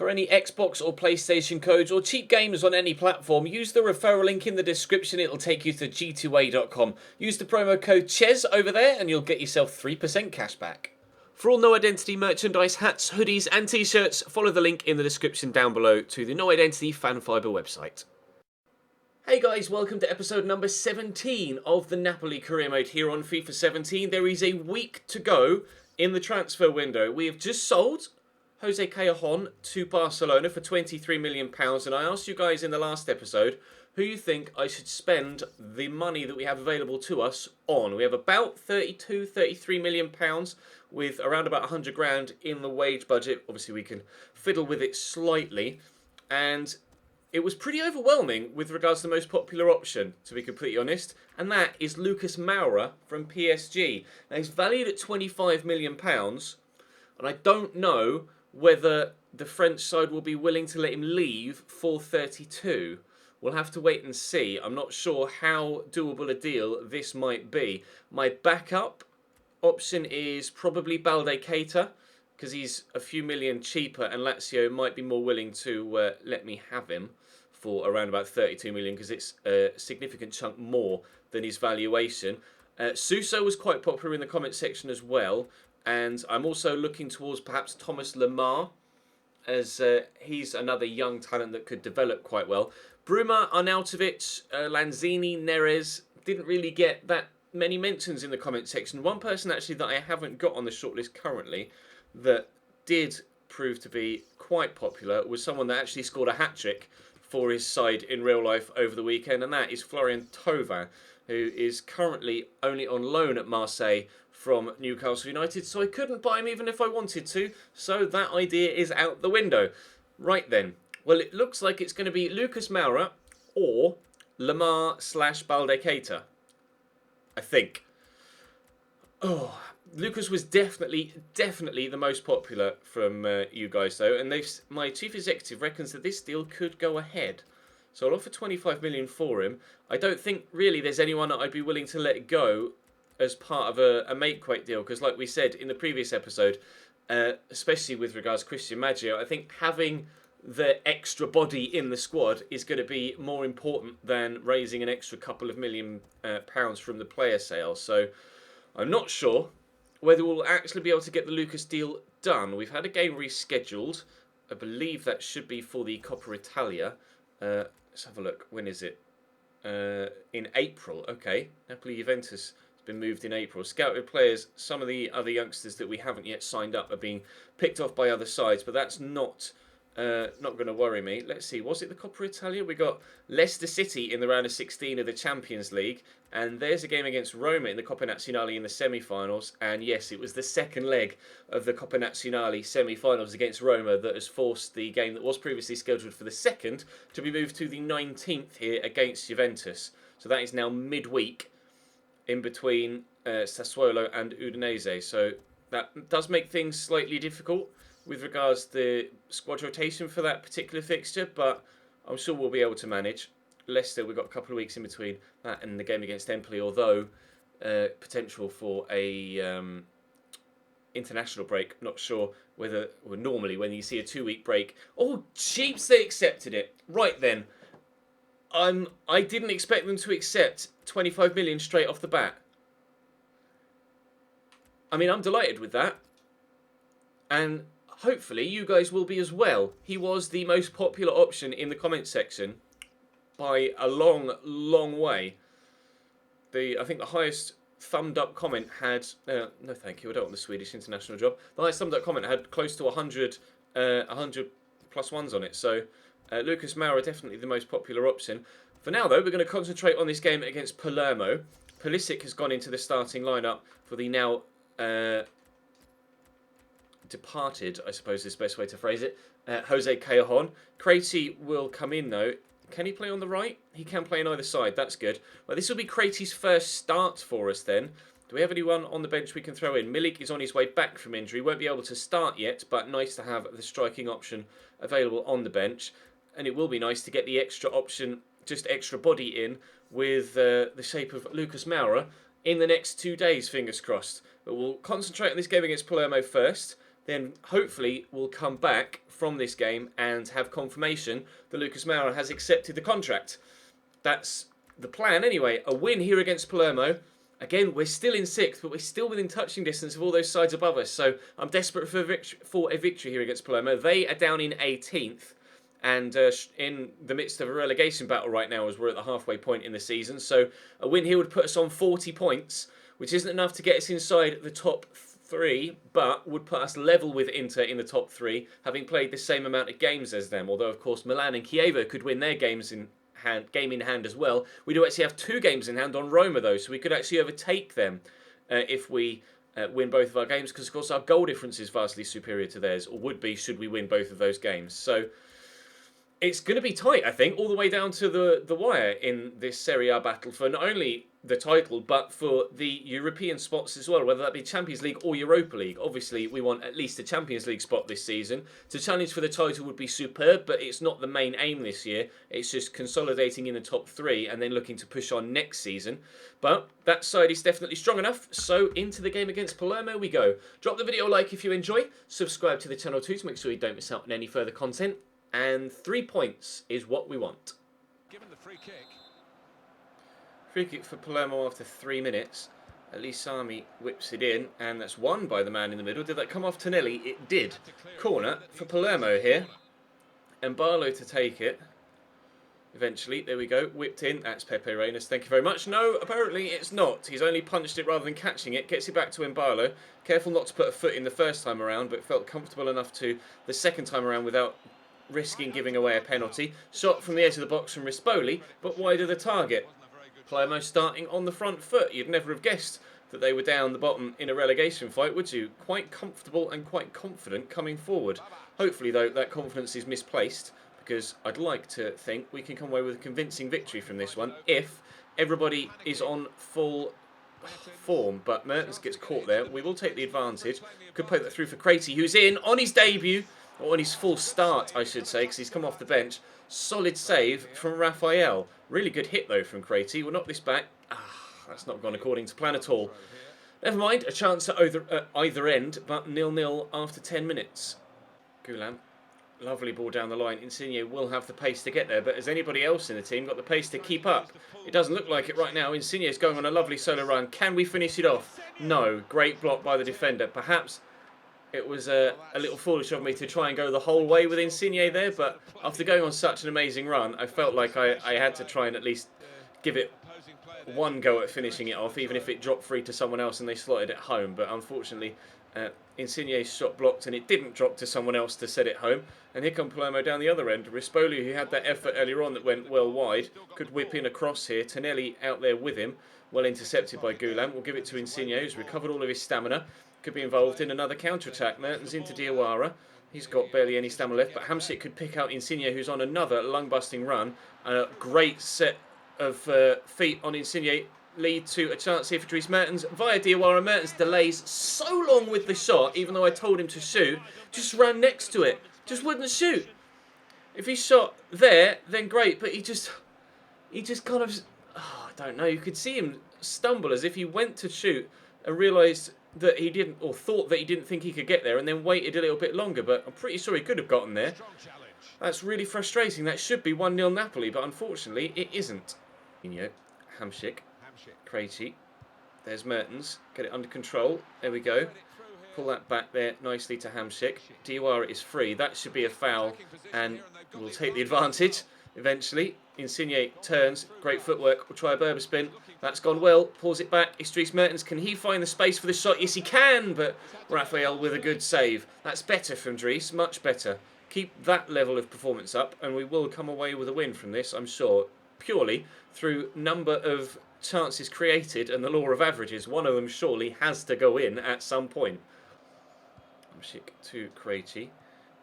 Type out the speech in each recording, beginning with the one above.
For any Xbox or PlayStation codes or cheap games on any platform, use the referral link in the description. It'll take you to g2a.com. Use the promo code CHES over there and you'll get yourself 3% cash back. For all No Identity merchandise, hats, hoodies and t-shirts, follow the link in the description down below to the No Identity Fan Fibre website. Hey guys, welcome to episode number 17 of the Napoli career mode here on FIFA 17. There is a week to go in the transfer window. We have just sold Jose Callejon to Barcelona for £23 million, and I asked you guys in the last episode who you think I should spend the money that we have available to us on. We have about £32-33 million with around about 100 grand in the wage budget. Obviously we can fiddle with it slightly, and it was pretty overwhelming with regards to the most popular option, to be completely honest, and that is Lucas Moura from PSG. Now he's valued at £25 million, and I don't know whether the French side will be willing to let him leave for 32. We'll have to wait and see. I'm not sure how doable a deal this might be. My backup option is probably Balde Keita, because he's a few million cheaper and Lazio might be more willing to let me have him for around about 32 million, because it's a significant chunk more than his valuation. Suso was quite popular in the comment section as well. And I'm also looking towards perhaps Thomas Lemar, as he's another young talent that could develop quite well. Bruma, Arnautovic, Lanzini, Neres didn't really get that many mentions in the comment section. One person actually that I haven't got on the shortlist currently that did prove to be quite popular was someone that actually scored a hat-trick for his side in real life over the weekend, and that is Florian Thauvin, who is currently only on loan at Marseille from Newcastle United, so I couldn't buy him even if I wanted to, so that idea is out the window. Right then, well, it looks like it's going to be Lucas Moura or Lemar/Balde Keita, I think. Oh, Lucas was definitely the most popular from you guys, though, and my chief executive reckons that this deal could go ahead. So I'll offer 25 million for him. I don't think really there's anyone that I'd be willing to let go as part of a make-weight deal, because like we said in the previous episode, especially with regards to Christian Maggio, I think having the extra body in the squad is going to be more important than raising an extra couple of million pounds from the player sale. So I'm not sure whether we'll actually be able to get the Lucas deal done. We've had a game rescheduled. I believe that should be for the Coppa Italia. Let's have a look. When is it? In April. Okay. Napoli Juventus been moved in April. Scouted players, some of the other youngsters that we haven't yet signed up are being picked off by other sides, but that's not going to worry me. Let's see, was it the Coppa Italia? We got Leicester City in the round of 16 of the Champions League, and there's a game against Roma in the Coppa Nazionale in the semi-finals, and yes, it was the second leg of the Coppa Nazionale semi-finals against Roma that has forced the game that was previously scheduled for the 2nd to be moved to the 19th here against Juventus. So that is now midweek in between Sassuolo and Udinese. So that does make things slightly difficult with regards to the squad rotation for that particular fixture, but I'm sure we'll be able to manage. Leicester, we've got a couple of weeks in between that and the game against Empoli, although potential for a international break. Not sure whether, well, normally when you see a 2-week break, oh, Chiefs, they accepted it. Right then, I didn't expect them to accept 25 million straight off the bat. I mean, I'm delighted with that. And hopefully you guys will be as well. He was the most popular option in the comment section by a long, long way. I think the highest thumbed up comment had... no, thank you, I don't want the Swedish international job. The highest thumbed up comment had close to 100 plus ones on it. So Lucas Moura definitely the most popular option. For now, though, we're going to concentrate on this game against Palermo. Pulisic has gone into the starting lineup for the now departed, I suppose is the best way to phrase it, Jose Callejon. Crati will come in, though. Can he play on the right? He can play on either side. That's good. Well, this will be Crati's first start for us then. Do we have anyone on the bench we can throw in? Milik is on his way back from injury. Won't be able to start yet, but nice to have the striking option available on the bench. And it will be nice to get the extra option, just extra body in with the shape of Lucas Moura in the next 2 days, fingers crossed. But we'll concentrate on this game against Palermo first. then hopefully we'll come back from this game and have confirmation that Lucas Moura has accepted the contract. That's the plan anyway. A win here against Palermo. Again, we're still in 6th, but we're still within touching distance of all those sides above us. So I'm desperate for a victory here against Palermo. They are down in 18th and in the midst of a relegation battle right now as we're at the halfway point in the season. So a win here would put us on 40 points, which isn't enough to get us inside the top 3, but would put us level with Inter in the top 3, having played the same amount of games as them. Although, of course, Milan and Chievo could win their game in hand as well. We do actually have 2 games in hand on Roma, though, so we could actually overtake them if we win both of our games, because, of course, our goal difference is vastly superior to theirs, or would be should we win both of those games. So it's going to be tight, I think, all the way down to the wire in this Serie A battle for not only the title, but for the European spots as well, whether that be Champions League or Europa League. Obviously, we want at least a Champions League spot this season. To challenge for the title would be superb, but it's not the main aim this year. It's just consolidating in the top 3 and then looking to push on next season. But that side is definitely strong enough, so into the game against Palermo we go. Drop the video a like if you enjoy, subscribe to the channel too to make sure you don't miss out on any further content, and 3 points is what we want. Given the free kick. Free kick for Palermo after 3 minutes. Elisami whips it in, and that's won by the man in the middle. Did that come off Tonelli? It did. Corner for Palermo here. And Barlow to take it. Eventually, there we go. Whipped in. That's Pepe Reynolds. Thank you very much. No, apparently it's not. He's only punched it rather than catching it. Gets it back to Mbalo. Careful not to put a foot in the first time around, but felt comfortable enough to the second time around without risking giving away a penalty. Shot from the edge of the box from Rispoli, but wide of the target. Palermo starting on the front foot. You'd never have guessed that they were down the bottom in a relegation fight, would you? Quite comfortable and quite confident coming forward. Hopefully, though, that confidence is misplaced, because I'd like to think we can come away with a convincing victory from this one if everybody is on full form. But Mertens gets caught there. We will take the advantage. Could poke that through for Crati, who's in on his debut, or on his full start, I should say, because he's come off the bench. Solid save from Raphael. Really good hit, though, from Crati. We'll knock this back. That's not gone according to plan at all. Never mind, a chance at either end, but 0-0 after 10 minutes. Gulam, lovely ball down the line. Insigne will have the pace to get there, but has anybody else in the team got the pace to keep up? It doesn't look like it right now. Insigne is going on a lovely solo run. Can we finish it off? No. Great block by the defender. Perhaps it was a little foolish of me to try and go the whole way with Insigne there, but after going on such an amazing run, I felt like I had to try and at least give it one go at finishing it off, even if it dropped free to someone else and they slotted it home. But unfortunately, Insigne's shot blocked and it didn't drop to someone else to set it home. And here come Palermo down the other end. Rispoli, who had that effort earlier on that went well wide, could whip in across here. Tonelli out there with him, well intercepted by Gulam. We'll give it to Insigne, who's recovered all of his stamina. Could be involved in another counter-attack. Mertens into Diawara. He's got barely any stamina left, but Hamsik could pick out Insigne, who's on another lung-busting run. A great set of feet on Insigne lead to a chance here for Dries Mertens via Diawara. Mertens delays so long with the shot, even though I told him to shoot. Just ran next to it. Just wouldn't shoot. If he shot there, then great, but he just kind of, I don't know, you could see him stumble as if he went to shoot and realised that he didn't, or thought that he didn't think he could get there, and then waited a little bit longer, but I'm pretty sure he could have gotten there. That's really frustrating. That should be 1-0 Napoli, but unfortunately it isn't. Hamsik, Krejci, there's Mertens, get it under control, there we go. Pull that back there nicely to Hamsik. Diawara is free, that should be a foul, and we'll take the advantage eventually. Insigne turns, great footwork, we'll try a Berber spin. That's gone well, pulls it back. It's Dries Mertens, can he find the space for the shot? Yes he can, but Raphael with a good save. That's better from Dries, much better. Keep that level of performance up and we will come away with a win from this, I'm sure. Purely through number of chances created and the law of averages. One of them surely has to go in at some point. Hamsik to Krejci.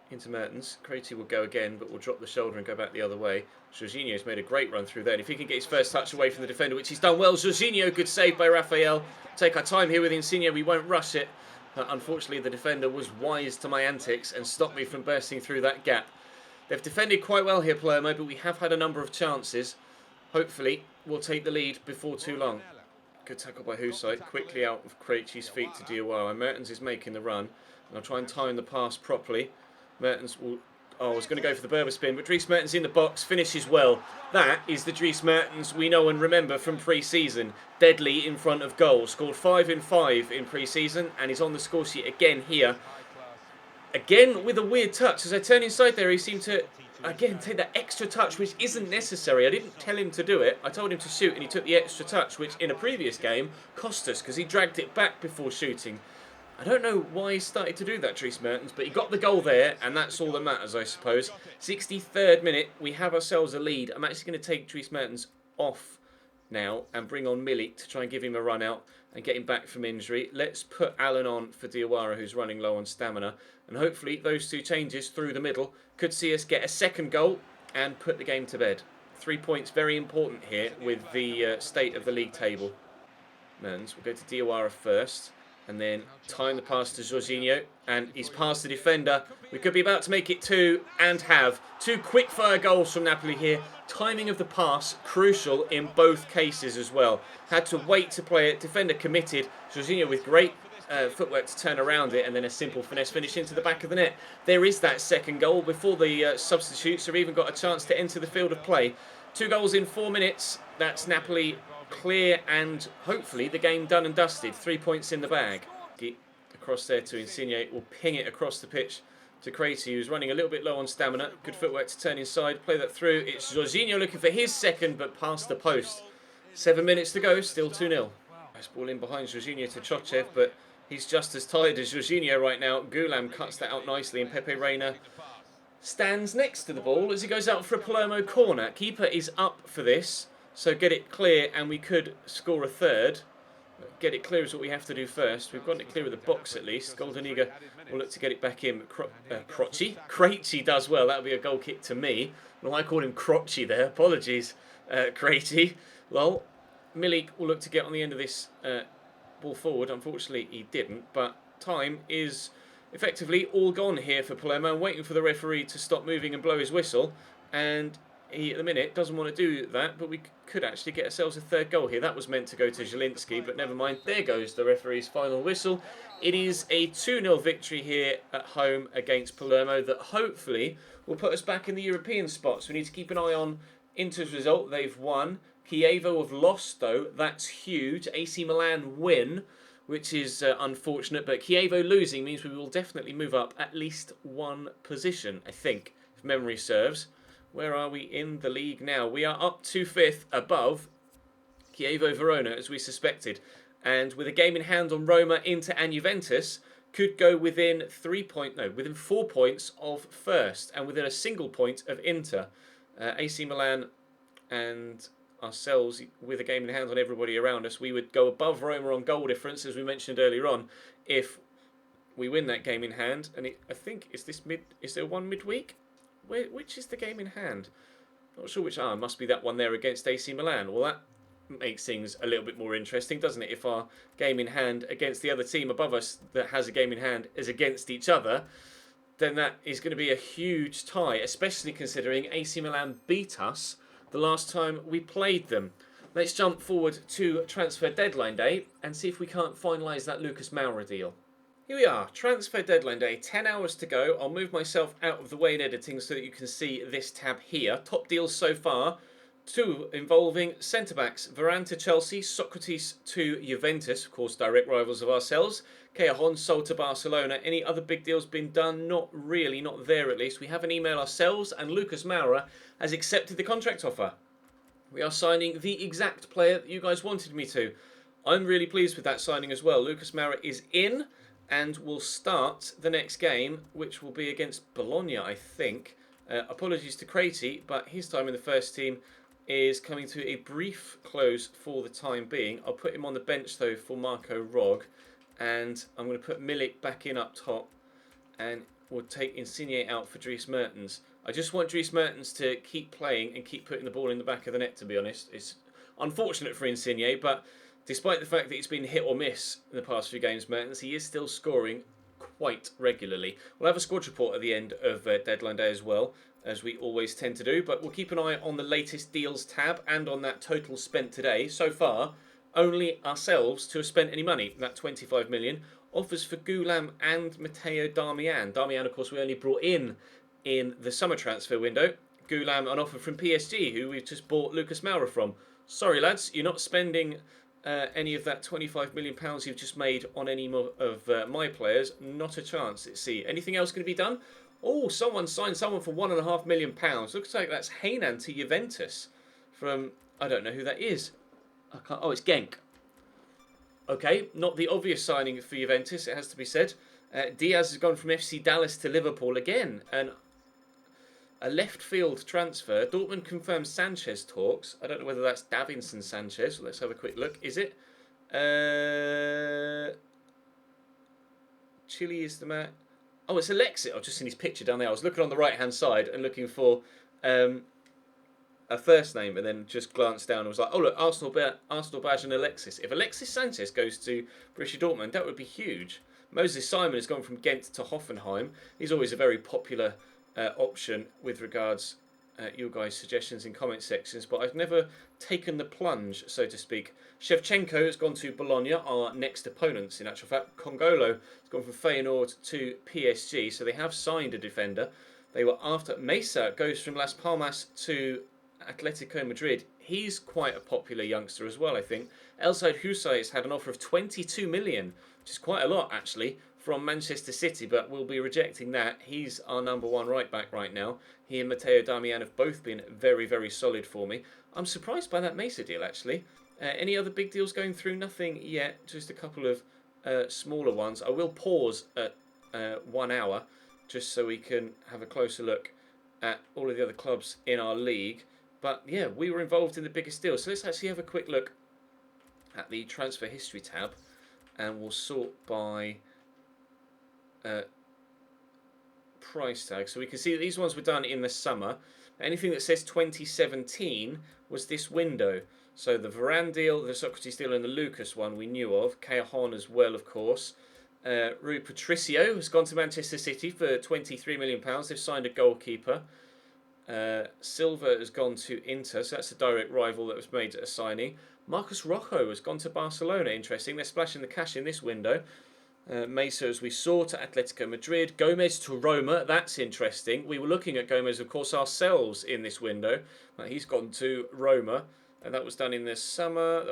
Into Mertens. Krejci will go again, but will drop the shoulder and go back the other way. Jorginho's made a great run through there. And if he can get his first touch away from the defender, which he's done well. Jorginho, good save by Raphael. Take our time here with Insigne. We won't rush it. Unfortunately, the defender was wise to my antics and stopped me from bursting through that gap. They've defended quite well here, Palermo, but we have had a number of chances. Hopefully, we'll take the lead before too long. Good tackle by Husait. Quickly out of Krejci's feet to Diawara. Mertens is making the run. I'll try and time the pass properly. Mertens will... Oh, I was going to go for the Berber spin, but Dries Mertens in the box, finishes well. That is the Dries Mertens we know and remember from pre-season. Deadly in front of goal. Scored 5 in 5 in pre-season, and he's on the score sheet again here. Again with a weird touch. As I turn inside there, he seemed to, again, take that extra touch, which isn't necessary. I didn't tell him to do it. I told him to shoot, and he took the extra touch, which in a previous game cost us, because he dragged it back before shooting. I don't know why he started to do that, Dries Mertens, but he got the goal there, and that's all that matters, I suppose. 63rd minute, we have ourselves a lead. I'm actually going to take Dries Mertens off now and bring on Milik to try and give him a run out and get him back from injury. Let's put Allen on for Diawara, who's running low on stamina. And hopefully those two changes through the middle could see us get a second goal and put the game to bed. 3 points, very important here with the state of the league table. Mertens, we'll go to Diawara first. And then time the pass to Jorginho. And he's past the defender. We could be about to make it two and have two quick-fire goals from Napoli here. Timing of the pass, crucial in both cases as well. Had to wait to play it. Defender committed. Jorginho with great footwork to turn around it. And then a simple finesse finish into the back of the net. There is that second goal before the substitutes have even got a chance to enter the field of play. 2 goals in 4 minutes. That's Napoli clear and hopefully the game done and dusted. 3 points in the bag. Across there to Insigne. Will ping it across the pitch to Crati, who's running a little bit low on stamina. Good footwork to turn inside. Play that through. It's Jorginho looking for his second, but past the post. 7 minutes to go. Still 2-0. Nice ball in behind Jorginho to Chochev, but he's just as tired as Jorginho right now. Gulam cuts that out nicely, and Pepe Reina stands next to the ball as he goes out for a Palermo corner. Keeper is up for this. So get it clear and we could score a third. Get it clear is what we have to do first. We've got it clear of the box at least. Goldeniga will look to get it back in. Crati does well. That'll be a goal kick to me. Well, I called him Crotchy there. Apologies, Crati. Well, Milik will look to get on the end of this ball forward. Unfortunately, he didn't. But time is effectively all gone here for Palermo. I'm waiting for the referee to stop moving and blow his whistle. And he, at the minute, doesn't want to do that, but we could actually get ourselves a third goal here. That was meant to go to Zielinski, but never mind. There goes the referee's final whistle. It is a 2-0 victory here at home against Palermo that hopefully will put us back in the European spots. We need to keep an eye on Inter's result. They've won. Chievo have lost, though. That's huge. AC Milan win, which is unfortunate, but Chievo losing means we will definitely move up at least one position, I think, if memory serves. Where are we in the league now? We are up to 5th above Chievo Verona, as we suspected. And with a game in hand on Roma, Inter and Juventus, could go within 4 points of first. And within a single point of Inter. AC Milan and ourselves, with a game in hand on everybody around us, we would go above Roma on goal difference, as we mentioned earlier on, if we win that game in hand. And I think, is there one midweek? Which is the game in hand? Not sure which. Must be that one there against AC Milan. Well, that makes things a little bit more interesting, doesn't it? If our game in hand against the other team above us that has a game in hand is against each other, then that is going to be a huge tie, especially considering AC Milan beat us the last time we played them. Let's jump forward to transfer deadline day and see if we can't finalise that Lucas Moura deal. Here we are, transfer deadline day, 10 hours to go. I'll move myself out of the way in editing so that you can see this tab here. Top deals so far, 2 involving centre-backs. Varane to Chelsea, Socrates to Juventus, of course direct rivals of ourselves. Cajon sold to Barcelona. Any other big deals been done? Not really, not there at least. We have an email ourselves and Lucas Moura has accepted the contract offer. We are signing the exact player that you guys wanted me to. I'm really pleased with that signing as well. Lucas Moura is in and will start the next game, which will be against Bologna, I think. Apologies to Crati, but his time in the first team is coming to a brief close for the time being. I'll put him on the bench, though, for Marco Rog. And I'm going to put Milik back in up top. And we'll take Insigne out for Dries Mertens. I just want Dries Mertens to keep playing and keep putting the ball in the back of the net, to be honest. It's unfortunate for Insigne, but despite the fact that he's been hit or miss in the past few games, Mertens, he is still scoring quite regularly. We'll have a squad report at the end of deadline day as well, as we always tend to do. But we'll keep an eye on the latest deals tab and on that total spent today. So far, only ourselves to have spent any money, that 25 million, offers for Gulam and Matteo Darmian. Darmian, of course, we only brought in the summer transfer window. Gulam, an offer from PSG, who we've just bought Lucas Moura from. Sorry, lads, you're not spending any of that £25 million you've just made on any more of my players. Not a chance. Let's see. Anything else going to be done? Oh, someone signed someone for £1.5 million. Looks like that's Heynan to Juventus from, I don't know who that is. Oh, it's Genk. Okay, not the obvious signing for Juventus, it has to be said. Diaz has gone from FC Dallas to Liverpool again, and a left field transfer. Dortmund confirms Sanchez talks. I don't know whether that's Davinson Sanchez. Let's have a quick look. Is it? Chile is the man. Oh, it's Alexis. I've just seen his picture down there. I was looking on the right-hand side and looking for a first name, and then just glanced down and was like, oh, look, Arsenal badge and Alexis. If Alexis Sanchez goes to Borussia Dortmund, that would be huge. Moses Simon has gone from Ghent to Hoffenheim. He's always a very popular option with regards your guys' suggestions in comment sections, but I've never taken the plunge, so to speak. Shevchenko has gone to Bologna, our next opponents, in actual fact. Congolo has gone from Feyenoord to PSG, so they have signed a defender. They were after. Mesa goes from Las Palmas to Atletico Madrid. He's quite a popular youngster as well, I think. El Said Husay has had an offer of 22 million, which is quite a lot, actually, from Manchester City, but we'll be rejecting that. He's our number one right back right now. He and Matteo Darmian have both been very, very solid for me. I'm surprised by that Mesa deal, actually. Any other big deals going through? Nothing yet, just a couple of smaller ones. I will pause at 1 hour just so we can have a closer look at all of the other clubs in our league. But yeah, we were involved in the biggest deal. So let's actually have a quick look at the transfer history tab, and we'll sort by price tag. So we can see that these ones were done in the summer. Anything that says 2017 was this window. So the Varane deal, the Socrates deal, and the Lucas one we knew of. Cajon as well, of course. Rui Patricio has gone to Manchester City for £23 million. They've signed a goalkeeper. Silva has gone to Inter, so that's a direct rival that was made at a signing. Marcus Rojo has gone to Barcelona. Interesting. They're splashing the cash in this window. Mesa, as we saw, to Atletico Madrid. Gomez to Roma. That's interesting. We were looking at Gomez, of course, ourselves in this window. He's gone to Roma. And that was done in the summer.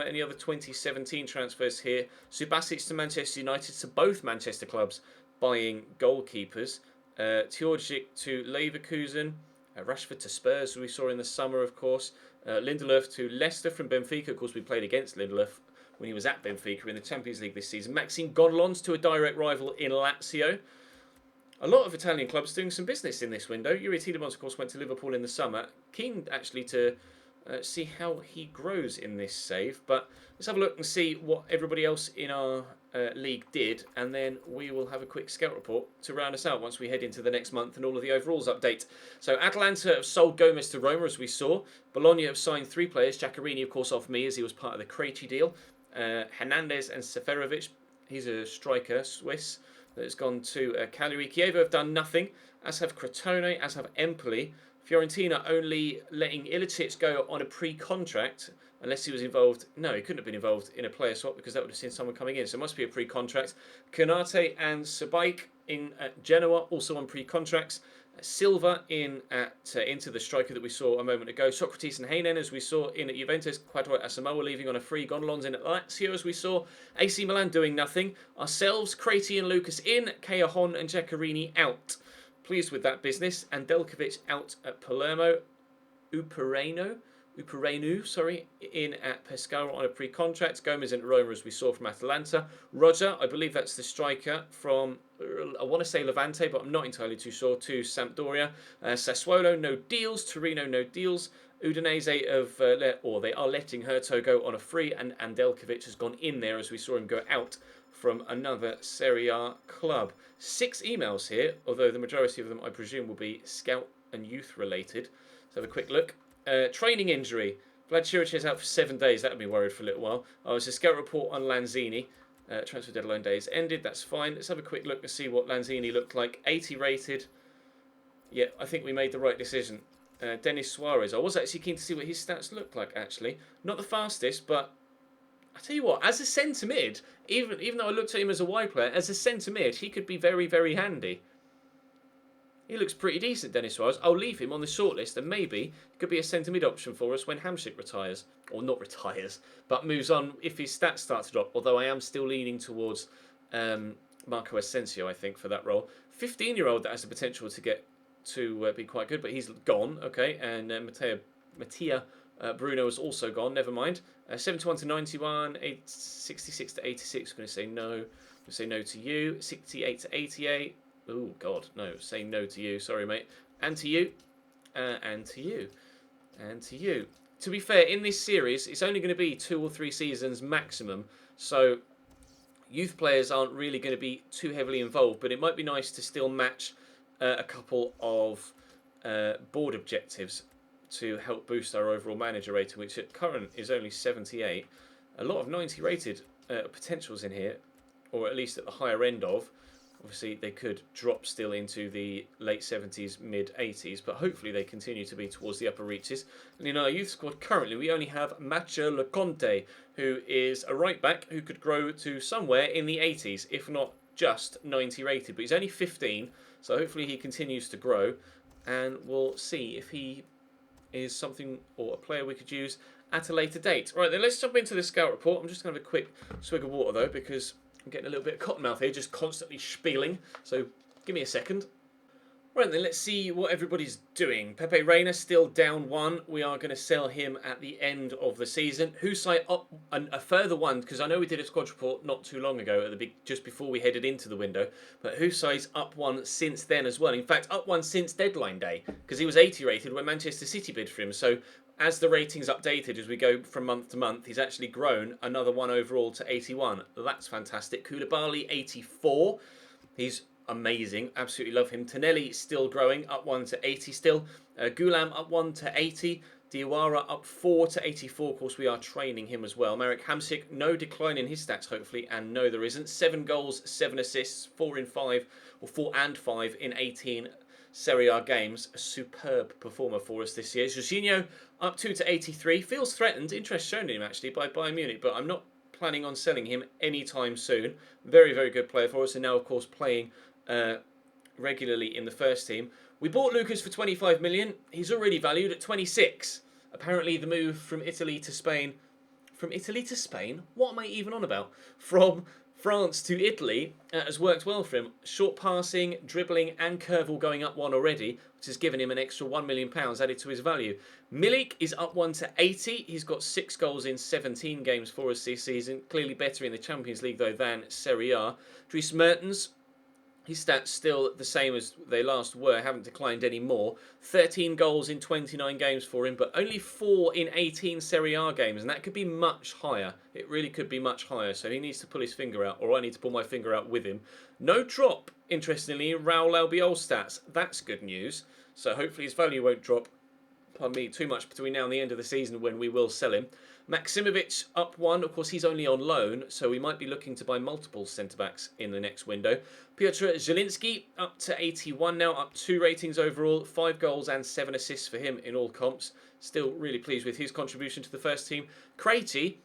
Any other 2017 transfers here? Subasic to Manchester United, to both Manchester clubs buying goalkeepers. Tjorgic to Leverkusen. Rashford to Spurs, we saw in the summer, of course. Lindelöf to Leicester from Benfica. Of course, we played against Lindelöf when he was at Benfica in the Champions League this season. Maxime Gonlons to a direct rival in Lazio. A lot of Italian clubs doing some business in this window. Yuri Tielemans, of course, went to Liverpool in the summer. Keen, actually, to see how he grows in this save. But let's have a look and see what everybody else in our league did, and then we will have a quick scout report to round us out once we head into the next month and all of the overalls update. So Atalanta have sold Gomez to Roma, as we saw. Bologna have signed 3 players. Giaccherini, of course, off me, as he was part of the Krejci deal. Hernandez and Seferovic, he's a striker, Swiss, that has gone to Cagliari. Chievo have done nothing, as have Crotone, as have Empoli. Fiorentina only letting Ilicic go on a pre-contract, unless he was involved. No, he couldn't have been involved in a player swap, because that would have seen someone coming in. So it must be a pre-contract. Konate and Sabaik in at Genoa, also on pre-contracts. Silva in at into the striker that we saw a moment ago. Socrates and Heynen, as we saw in at Juventus. Quadro Asamoah leaving on a free. Gonlons in at Lazio, as we saw. AC Milan doing nothing. Ourselves, Crati and Lucas in. Cajon and Giaccherini out. Pleased with that business. And Delkovic out at Palermo. Uperenu, in at Pescara on a pre-contract. Gomez in Roma, as we saw from Atalanta. Roger, I believe that's the striker from, I want to say Levante, but I'm not entirely too sure, to Sampdoria. Sassuolo, no deals. Torino, no deals. Udinese they are letting Herto go on a free, and Andelkovic has gone in there, as we saw him go out from another Serie A club. 6 emails here, although the majority of them, I presume, will be scout and youth related. Let's have a quick look. Training injury. Vlad Chiric is out for 7 days. That had me worried for a little while. It's a scout report on Lanzini. Transfer deadline days ended. That's fine. Let's have a quick look and see what Lanzini looked like. 80 rated. Yeah, I think we made the right decision. Denis Suarez. I was actually keen to see what his stats looked like, actually. Not the fastest, but I tell you what, as a centre mid, even though I looked at him as a wide player, as a centre mid, he could be very, very handy. He looks pretty decent, Dennis Suarez. I'll leave him on the shortlist, and maybe he could be a centre mid option for us when Hamsik retires. Or not retires, but moves on if his stats start to drop. Although I am still leaning towards Marco Asensio, I think, for that role. 15-year-old that has the potential to get to be quite good, but he's gone, okay. And Mattia Bruno is also gone, never mind. 71 to 91, 66 to 86, I'm going to say no. I'm going to say no to you. 68 to 88. Oh, God, no. Say no to you. Sorry, mate. And to you. And to you. And to you. To be fair, in this series, it's only going to be 2 or 3 seasons maximum. So, youth players aren't really going to be too heavily involved. But it might be nice to still match a couple of board objectives to help boost our overall manager rating, which at current is only 78. A lot of 90 rated potentials in here, or at least at the higher end of. Obviously, they could drop still into the late 70s, mid 80s, but hopefully they continue to be towards the upper reaches. And in our youth squad currently, we only have Mathieu Leconte, who is a right back who could grow to somewhere in the 80s, if not just 90 rated. But he's only 15, so hopefully he continues to grow, and we'll see if he is something or a player we could use at a later date. Right, then let's jump into the scout report. I'm just going to have a quick swig of water though, because I'm getting a little bit of cottonmouth here, just constantly spieling. So give me a second. Right then, let's see what everybody's doing. Pepe Reina still down 1. We are going to sell him at the end of the season. Husai up a further 1, because I know we did a squad report not too long ago, at the just before we headed into the window. But Husai's up 1 since then as well. In fact, up 1 since deadline day, because he was 80 rated when Manchester City bid for him. So as the ratings updated as we go from month to month, he's actually grown another 1 overall to 81. That's fantastic. Koulibaly 84. He's amazing. Absolutely love him. Tonelli still growing, up 1 to 80 still. Gulam up 1 to 80. Diawara up 4 to 84. Of course, we are training him as well. Marek Hamsik, no decline in his stats, hopefully. And no, there isn't. 7 goals, 7 assists, 4 in 5, or 4 and 5 in 18 Serie A games. A superb performer for us this year. Jorginho up 2 to 83. Feels threatened. Interest shown in him, actually, by Bayern Munich. But I'm not planning on selling him anytime soon. Very, very good player for us. And now, of course, playing regularly in the first team. We bought Lucas for 25 million. He's already valued at 26. Apparently the move from Italy to Spain... From Italy to Spain? What am I even on about? From France to Italy has worked well for him. Short passing, dribbling and curve all going up 1 already, which has given him an extra £1 million added to his value. Milik is up 1 to 80. He's got 6 goals in 17 games for us this season. Clearly better in the Champions League though than Serie A. Dries Mertens, his stats still the same as they last were, haven't declined any more. 13 goals in 29 games for him, but only 4 in 18 Serie A games, and that could be much higher. It really could be much higher, so he needs to pull his finger out, or I need to pull my finger out with him. No drop, interestingly, in Raul Albiol's stats. That's good news. So hopefully his value won't drop, pardon me, too much between now and the end of the season when we will sell him. Maksimovic up 1. Of course, he's only on loan, so we might be looking to buy multiple centre-backs in the next window. Piotr Zielinski up to 81 now, up 2 ratings overall, 5 goals and 7 assists for him in all comps. Still really pleased with his contribution to the first team. Craigie,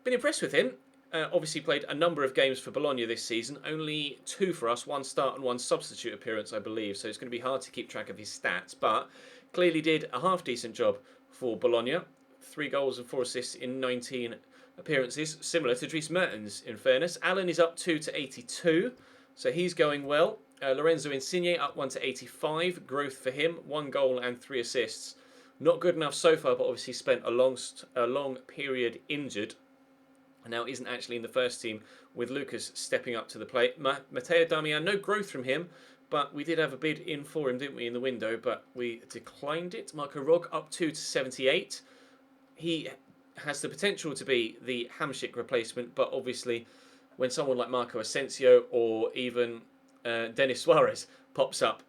been impressed with him. Obviously played a number of games for Bologna this season. Only 2 for us, 1 start and 1 substitute appearance, I believe. So it's going to be hard to keep track of his stats, but clearly did a half-decent job for Bologna. 3 goals and 4 assists in 19 appearances, similar to Dries Mertens, in fairness. Allen is up 2 to 82, so he's going well. Lorenzo Insigne up 1 to 85, growth for him, 1 goal and 3 assists. Not good enough so far, but obviously spent a long period injured, and now isn't actually in the first team, with Lucas stepping up to the plate. Matteo Darmian, no growth from him, but we did have a bid in for him, didn't we, in the window, but we declined it. Marco Rog up 2 to 78. He has the potential to be the Hamsik replacement, but obviously when someone like Marco Asensio or even Denis Suarez pops up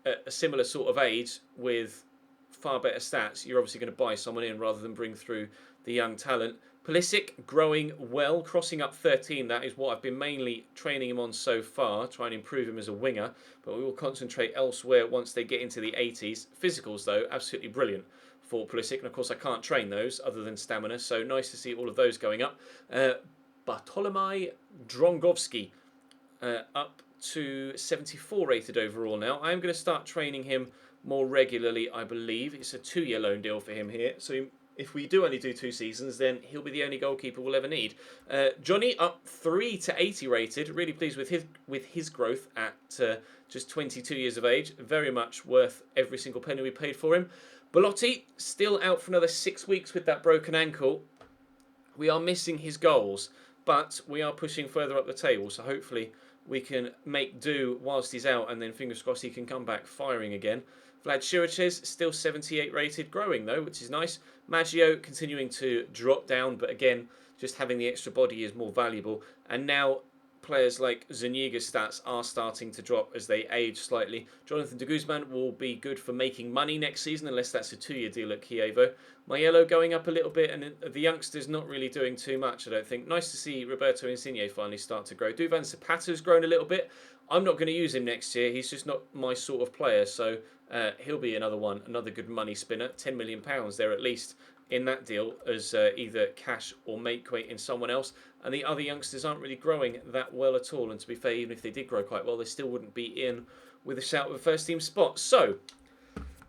at a similar sort of age with far better stats, you're obviously going to buy someone in rather than bring through the young talent. Pulisic growing well, crossing up 13. That is what I've been mainly training him on so far, trying to improve him as a winger. But we will concentrate elsewhere once they get into the 80s. Physicals, though, absolutely brilliant for Pulisic. And of course, I can't train those other than stamina. So nice to see all of those going up. Bartolomei Drongowski up to 74 rated overall now. I'm going to start training him more regularly, I believe. It's a 2-year loan deal for him here. So if we do only do 2 seasons, then he'll be the only goalkeeper we'll ever need. Johnny up 3 to 80 rated. Really pleased with his growth at just 22 years of age. Very much worth every single penny we paid for him. Belotti still out for another 6 weeks with that broken ankle. We are missing his goals, but we are pushing further up the table. So hopefully we can make do whilst he's out, and then fingers crossed he can come back firing again. Vlad Chiriches still 78 rated, growing though, which is nice. Maggio continuing to drop down, but again, just having the extra body is more valuable. And now players like Zuniga's stats are starting to drop as they age slightly. Jonathan de Guzman will be good for making money next season, unless that's a 2-year deal at Chievo. Maiello going up a little bit, and the youngsters not really doing too much, I don't think. Nice to see Roberto Insigne finally start to grow. Duvan Zapata's grown a little bit. I'm not going to use him next year. He's just not my sort of player, so he'll be another one, another good money spinner. £10 million there at least in that deal as either cash or make weight in someone else. And the other youngsters aren't really growing that well at all. And to be fair, even if they did grow quite well, they still wouldn't be in with a shout of a first team spot. So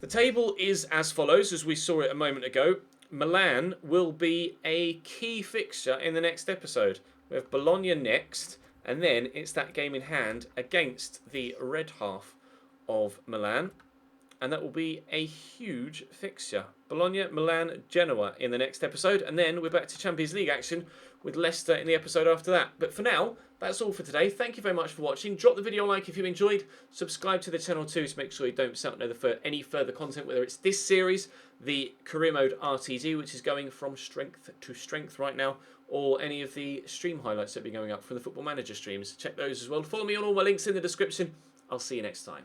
the table is as follows, as we saw it a moment ago. Milan will be a key fixture in the next episode. We have Bologna next, and then it's that game in hand against the red half of Milan. And that will be a huge fixture. Bologna, Milan, Genoa in the next episode. And then we're back to Champions League action with Leicester in the episode after that. But for now, that's all for today. Thank you very much for watching. Drop the video a like if you enjoyed. Subscribe to the channel too to make sure you don't miss out on any further content, whether it's this series, the Career Mode RTG, which is going from strength to strength right now, or any of the stream highlights that will be going up from the Football Manager streams. Check those as well. Follow me on all my links in the description. I'll see you next time.